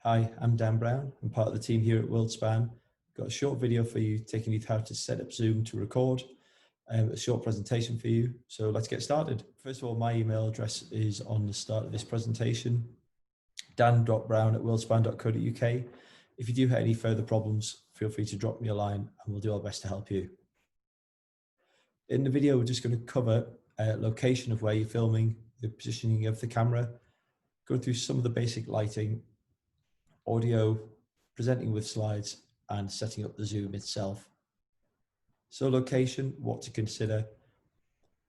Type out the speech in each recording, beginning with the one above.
Hi, I'm Dan Brown. I'm part of the team here at WorldSpan. Got a short video for you taking you through how to set up Zoom to record, a short presentation for you. So let's get started. First of all, my email address is on the start of this presentation, dan.brown@worldspan.co.uk. If you do have any further problems, feel free to drop me a line and we'll do our best to help you. In the video, we're just going to cover location of where you're filming, the positioning of the camera, go through some of the basic lighting, audio, presenting with slides, and setting up the Zoom itself. So location, what to consider.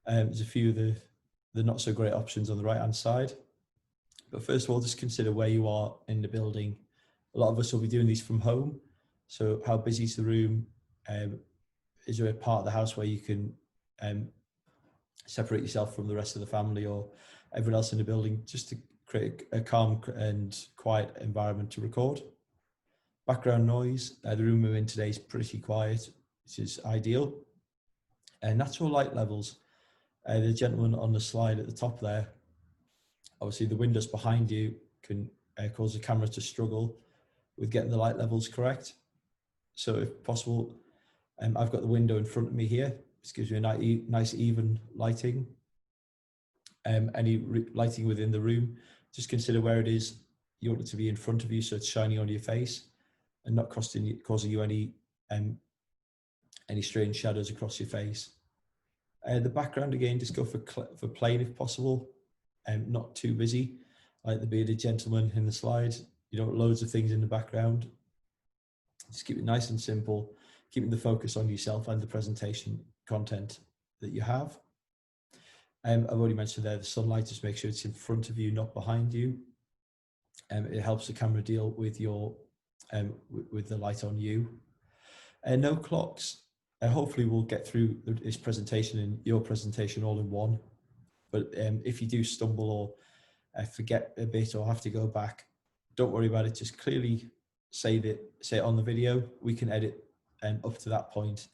There's a few of the not so great options on the right hand side. But first of all, just consider where you are in the building. A lot of us will be doing these from home. So how busy is the room? Is there a part of the house where you can separate yourself from the rest of the family or everyone else in the building, just to create a calm and quiet environment to record. Background noise, the room we're in today is pretty quiet, which is ideal. Natural light levels, the gentleman on the slide at the top there, obviously the windows behind you can cause the camera to struggle with getting the light levels correct. So if possible, I've got the window in front of me here. This gives you a nice even lighting. Any lighting within the room, just consider where it is. You want it to be in front of you so it's shining on your face and not causing you any strange shadows across your face. The background, again, just go for plain if possible, not too busy, like the bearded gentleman in the slide. You don't want loads of things in the background. Just keep it nice and simple, keeping the focus on yourself and the presentation content that you have. I've already mentioned there the sunlight, just make sure it's in front of you, not behind you. It helps the camera deal with your with the light on you. No clocks. Hopefully we'll get through this presentation and your presentation all in one. But if you do stumble or forget a bit or have to go back, don't worry about it. Just clearly say it on the video. We can edit up to that point.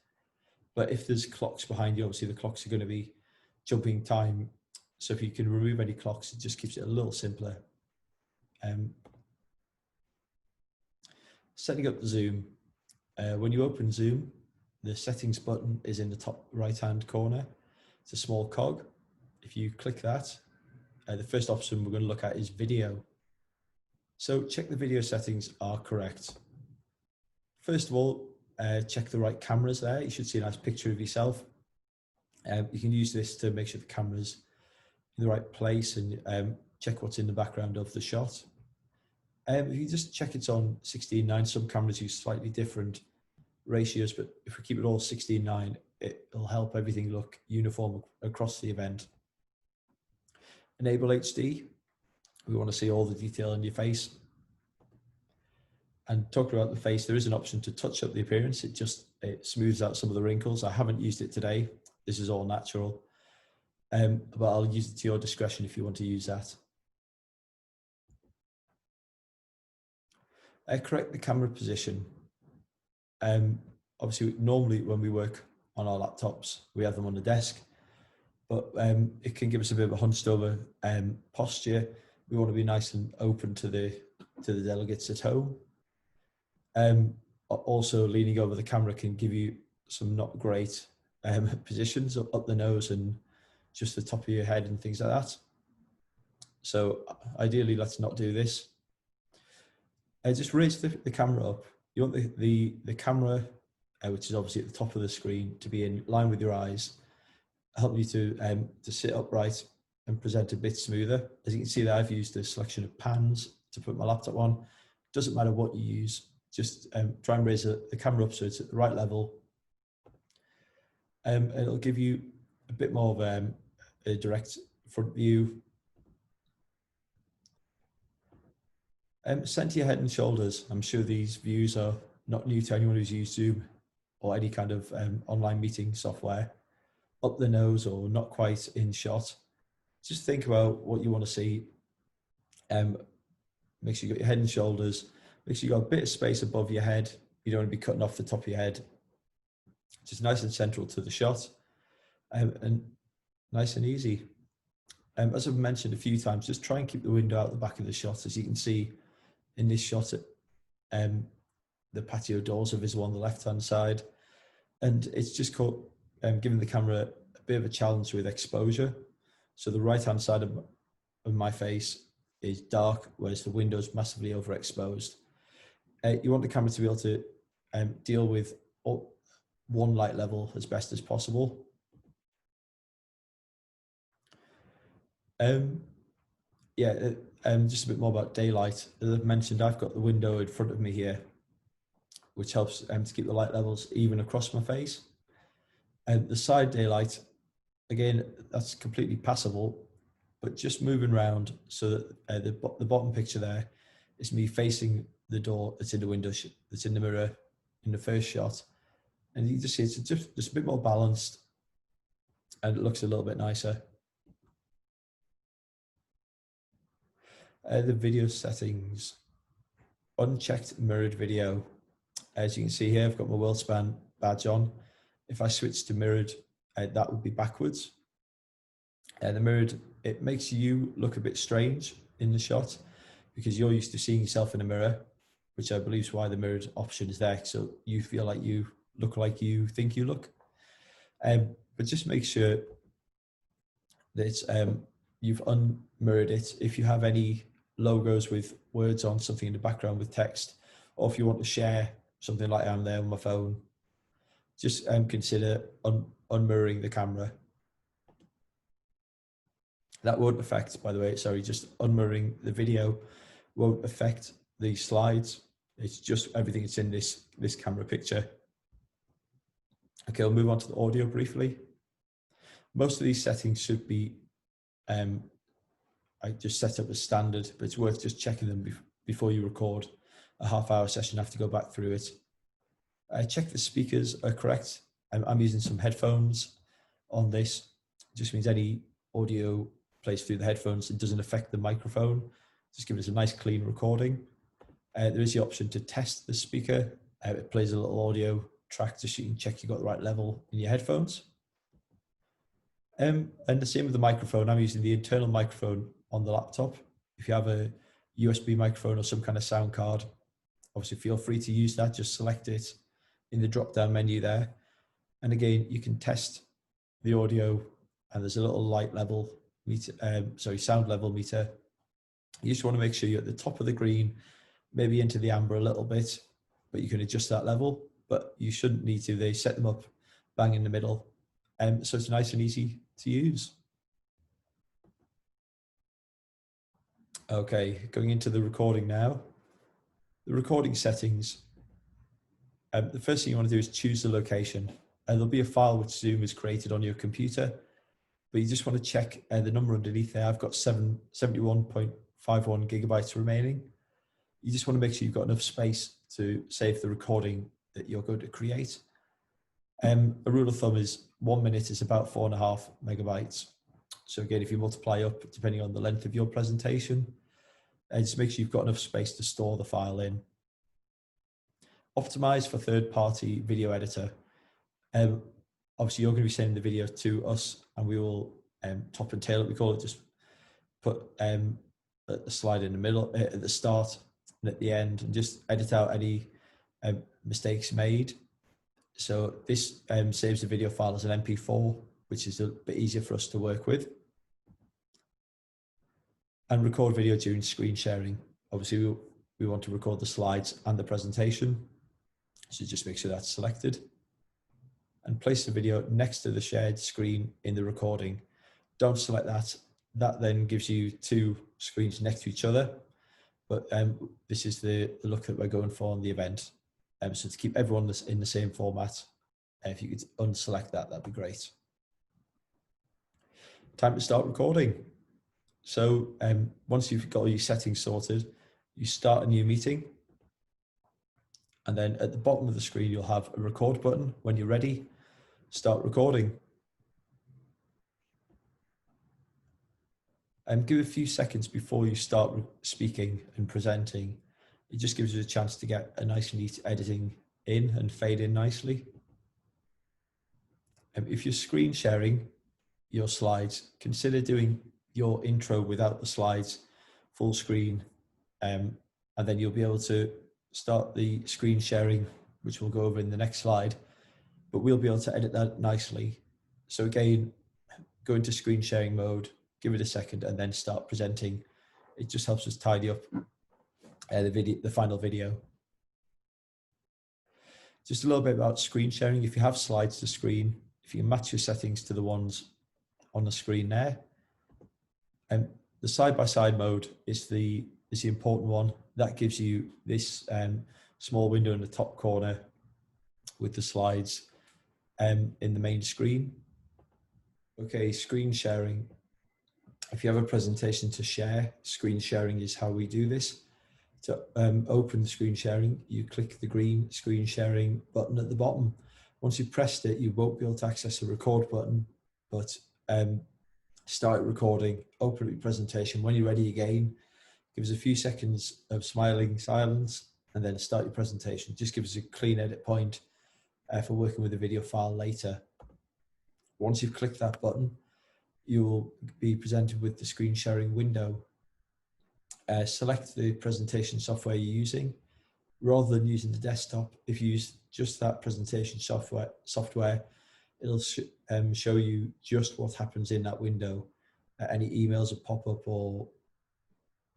But if there's clocks behind you, obviously the clocks are going to be jumping time. So if you can remove any clocks, it just keeps it a little simpler. Setting up the Zoom. When you open Zoom, the settings button is in the top right-hand corner. It's a small cog. If you click that, the first option we're going to look at is video. So check the video settings are correct. First of all, check the right cameras there. You should see a nice picture of yourself. You can use this to make sure the camera's in the right place and check what's in the background of the shot. If you just check it's on 16:9, some cameras use slightly different ratios, but if we keep it all 16:9, it'll help everything look uniform across the event. Enable HD. We want to see all the detail in your face. And talking about the face, there is an option to touch up the appearance. It smooths out some of the wrinkles. I haven't used it today. This is all natural, but I'll use it to your discretion if you want to use that. Correct the camera position. Obviously, normally when we work on our laptops, we have them on the desk, but it can give us a bit of a hunched over posture. We want to be nice and open to the delegates at home. Also, leaning over the camera can give you some not great positions up the nose and just the top of your head and things like that. So ideally, let's not do this. Just raise the camera up. You want the camera, which is obviously at the top of the screen, to be in line with your eyes, help you to sit upright and present a bit smoother. As you can see there, I've used a selection of pans to put my laptop on. Doesn't matter what you use, just try and raise the camera up so it's at the right level. It'll give you a bit more of a direct front view. Center your head and shoulders. I'm sure these views are not new to anyone who's used Zoom or any kind of online meeting software. Up the nose or not quite in shot. Just think about what you want to see. Make sure you got your head and shoulders. Make sure you got a bit of space above your head. You don't want to be cutting off the top of your head. Just nice and central to the shot, and nice and easy. As I've mentioned a few times, just try and keep the window out the back of the shot. As you can see, in this shot, the patio doors are visible on the left-hand side, and it's just caught, giving the camera a bit of a challenge with exposure. So the right-hand side of my face is dark, whereas the window is massively overexposed. You want the camera to be able to deal with one light level as best as possible. Just a bit more about daylight. As I've mentioned, I've got the window in front of me here, which helps to keep the light levels even across my face. The side daylight, again, that's completely passable, but just moving around so that the bottom picture there is me facing the door that's in the window, that's in the mirror in the first shot. And you just see it's just a bit more balanced and it looks a little bit nicer. The video settings, unchecked mirrored video. As you can see here, I've got my WorldSpan badge on. If I switch to mirrored, that would be backwards. The mirrored, it makes you look a bit strange in the shot because you're used to seeing yourself in a mirror, which I believe is why the mirrored option is there. So you feel like you look like you think you look. But just make sure that you've unmirrored it. If you have any logos with words on, something in the background with text, or if you want to share something like I'm there on my phone, just consider unmirroring the camera. That won't affect, by the way, sorry, just unmirroring the video won't affect the slides. It's just everything that's in this camera picture. Okay, I'll move on to the audio briefly. Most of these settings should be, I just set up as standard, but it's worth just checking them before you record a half-hour session. I have to go back through it. Check the speakers are correct. I'm using some headphones on this. It just means any audio plays through the headphones. It doesn't affect the microphone. Just give us a nice clean recording. There is the option to test the speaker. It plays a little audio track just so you can check you've got the right level in your headphones. And the same with the microphone. I'm using the internal microphone on the laptop. If you have a USB microphone or some kind of sound card, obviously feel free to use that. Just select it in the drop-down menu there. And again, you can test the audio and there's a little light level meter, sound level meter. You just want to make sure you're at the top of the green, maybe into the amber a little bit, but you can adjust that level, but you shouldn't need to. They set them up bang in the middle. So it's nice and easy to use. Okay, going into the recording now. The recording settings. The first thing you want to do is choose the location. There'll be a file which Zoom has created on your computer, but you just want to check the number underneath there. I've got 71.51 gigabytes remaining. You just want to make sure you've got enough space to save the recording that you're going to create. A rule of thumb is 1 minute is about 4.5 megabytes. So again, if you multiply up, depending on the length of your presentation, just make sure you've got enough space to store the file in. Optimize for third-party video editor. Obviously, you're going to be sending the video to us and we will top and tail it, we call it. Just put a slide in the middle, at the start and at the end, and just edit out any mistakes made. So this saves the video file as an MP4, which is a bit easier for us to work with. And record video during screen sharing. Obviously, we want to record the slides and the presentation. So just make sure that's selected. And place the video next to the shared screen in the recording. Don't select that. That then gives you two screens next to each other. But this is the look that we're going for on the event. So to keep everyone in the same format, if you could unselect that, that'd be great. Time to start recording. So once you've got all your settings sorted, you start a new meeting. And then at the bottom of the screen, you'll have a record button. When you're ready, start recording. And give a few seconds before you start speaking and presenting. It just gives you a chance to get a nice neat editing in and fade in nicely. If you're screen sharing your slides, consider doing your intro without the slides full screen. and then you'll be able to start the screen sharing, which we'll go over in the next slide, but we'll be able to edit that nicely. So again, go into screen sharing mode, give it a second, and then start presenting. It just helps us tidy up the final video. Just a little bit about screen sharing. If you have slides to screen, if you can match your settings to the ones on the screen there, and the side-by-side mode is the important one. That gives you this small window in the top corner with the slides in the main screen. Okay, screen sharing. If you have a presentation to share, screen sharing is how we do this. To open the screen sharing, you click the green screen sharing button at the bottom. Once you've pressed it, you won't be able to access the record button, but start recording, open your presentation. When you're ready again, give us a few seconds of smiling silence and then start your presentation. Just give us a clean edit point for working with a video file later. Once you've clicked that button, you will be presented with the screen sharing window. Select the presentation software you're using. Rather than using the desktop, if you use just that presentation software, it'll show you just what happens in that window. Any emails or pop-up or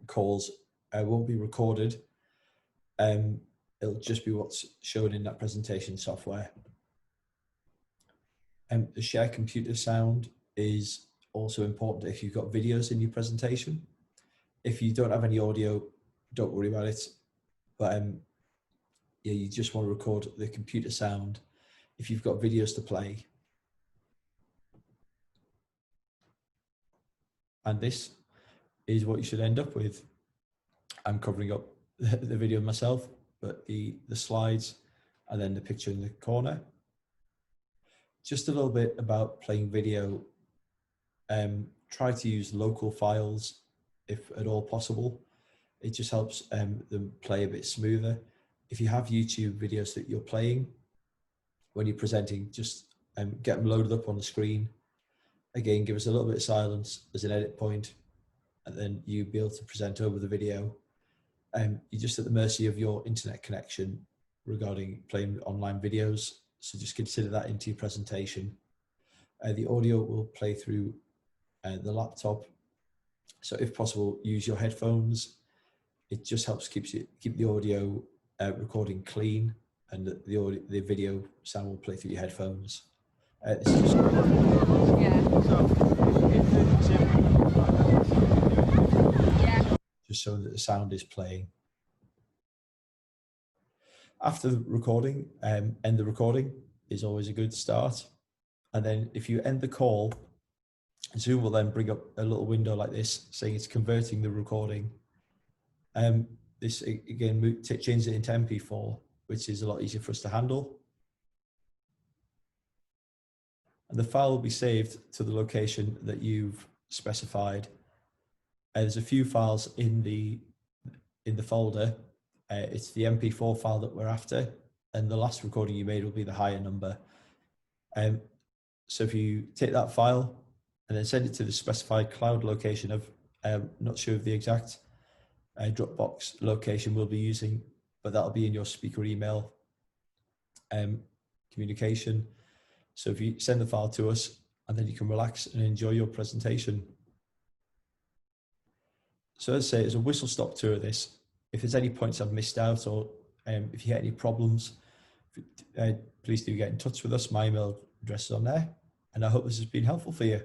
calls won't be recorded. It'll just be what's shown in that presentation software. The share computer sound is also important if you've got videos in your presentation. If you don't have any audio, don't worry about it. But yeah, you just want to record the computer sound if you've got videos to play. And this is what you should end up with. I'm covering up the video myself, but the slides and then the picture in the corner. Just a little bit about playing video. Try to use local files if at all possible. It just helps them play a bit smoother. If you have YouTube videos that you're playing, when you're presenting, just get them loaded up on the screen. Again, give us a little bit of silence as an edit point, and then you'll be able to present over the video. You're just at the mercy of your internet connection regarding playing online videos, so just consider that into your presentation. The audio will play through the laptop, so if possible, use your headphones. It just helps keep the audio recording clean, and the video sound will play through your headphones. This is just just so that the sound is playing. After the recording, end the recording is always a good start. And then if you end the call, Zoom will then bring up a little window like this saying it's converting the recording. This again changes it into MP4, which is a lot easier for us to handle. And the file will be saved to the location that you've specified. There's a few files in the folder. It's the MP4 file that we're after, and the last recording you made will be the higher number. So if you take that file and then send it to the specified cloud location of, not sure of the exact Dropbox location we'll be using, but that'll be in your speaker email communication. So if you send the file to us, and then you can relax and enjoy your presentation. So as I say, it's a whistle-stop tour of this. If there's any points I've missed out, or if you get any problems, please do get in touch with us. My email address is on there, and I hope this has been helpful for you.